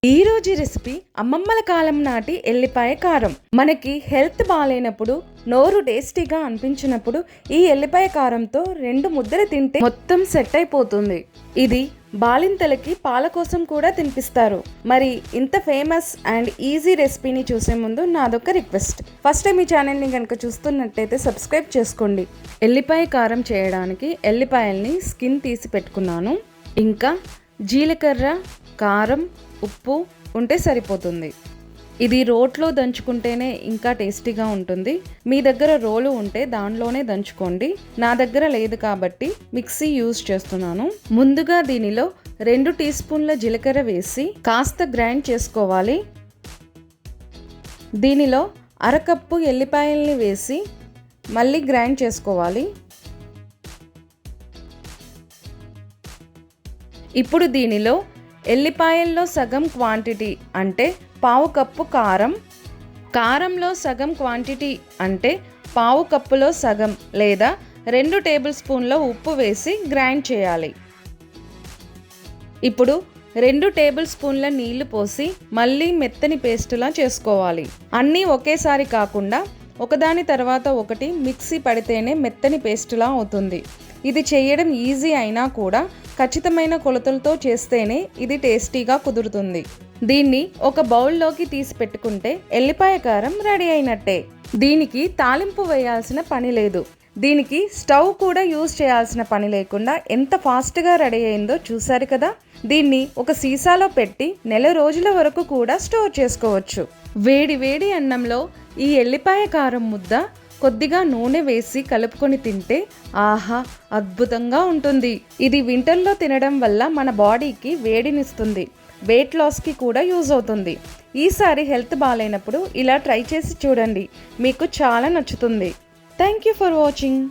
ఈ రోజు రెసిపీ అమ్మమ్మల కాలం నాటి ఎల్లిపాయ కారం. మనకి హెల్త్ బాగాలేనప్పుడు, నోరు టేస్టీగా అనిపించినప్పుడు ఈ ఎల్లిపాయ కారంతో 2 ముద్దలు తింటే మొత్తం సెట్ అయిపోతుంది. ఇది బాలింతలకి పాల కోసం కూడా తినిపిస్తారు. మరి ఇంత ఫేమస్ అండ్ ఈజీ రెసిపీని చూసే ముందు నాదొక రిక్వెస్ట్. ఫస్ట్ టైం ఈ ఛానల్ని కనుక చూస్తున్నట్టయితే సబ్స్క్రైబ్ చేసుకోండి. ఎల్లిపాయ కారం చేయడానికి ఎల్లిపాయల్ని స్కిన్ తీసి పెట్టుకున్నాను. ఇంకా జీలకర్ర, కారం, ఉప్పు ఉంటే సరిపోతుంది. ఇది రోట్లో దంచుకుంటేనే ఇంకా టేస్టీగా ఉంటుంది. మీ దగ్గర రోలు ఉంటే దానిలోనే దంచుకోండి. నా దగ్గర లేదు కాబట్టి మిక్సీ యూజ్ చేస్తున్నాను. ముందుగా దీనిలో 2 టీ స్పూన్ల జీలకర్ర వేసి కాస్త గ్రైండ్ చేసుకోవాలి. దీనిలో అరకప్పు ఎల్లిపాయల్ని వేసి మళ్ళీ గ్రైండ్ చేసుకోవాలి. ఇప్పుడు దీనిలో ఎల్లిపాయల్లో సగం క్వాంటిటీ అంటే పావు కప్పు కారం, కారంలో సగం క్వాంటిటీ అంటే పావు కప్పులో సగం లేదా 2 టేబుల్ స్పూన్ల ఉప్పు వేసి గ్రైండ్ చేయాలి. ఇప్పుడు 2 టేబుల్ స్పూన్ల నీళ్లు పోసి మళ్ళీ మెత్తని పేస్టులా చేసుకోవాలి. అన్నీ ఒకేసారి కాకుండా ఒకదాని తర్వాత ఒకటి మిక్సీ పడితేనే మెత్తని పేస్టులా అవుతుంది. ఇది చేయడం ఈజీ అయినా కూడా ఖచ్చితమైన కొలతలతో చేస్తేనే ఇది టేస్టీగా కుదురుతుంది. దీన్ని ఒక బౌల్లోకి తీసి పెట్టుకుంటే ఎల్లిపాయ కారం రెడీ అయినట్టే. దీనికి తాలింపు వేయాల్సిన పని లేదు. దీనికి స్టవ్ కూడా యూజ్ చేయాల్సిన పని లేకుండా ఎంత ఫాస్ట్గా రెడీ అయిందో చూసారు కదా. దీన్ని ఒక సీసాలో పెట్టి నెల రోజుల వరకు కూడా స్టోర్ చేసుకోవచ్చు. వేడి వేడి అన్నంలో ఈ ఎల్లిపాయ కారం ముద్ద కొద్దిగా నూనె వేసి కలుపుకొని తింటే ఆహా అద్భుతంగా ఉంటుంది. ఇది వింటర్లో తినడం వల్ల మన బాడీకి వేడినిస్తుంది. వెయిట్ లాస్కి కూడా యూజ్ అవుతుంది. ఈసారి హెల్త్ బాగాలేనప్పుడు ఇలా ట్రై చేసి చూడండి, మీకు చాలా నచ్చుతుంది. Thank you for watching.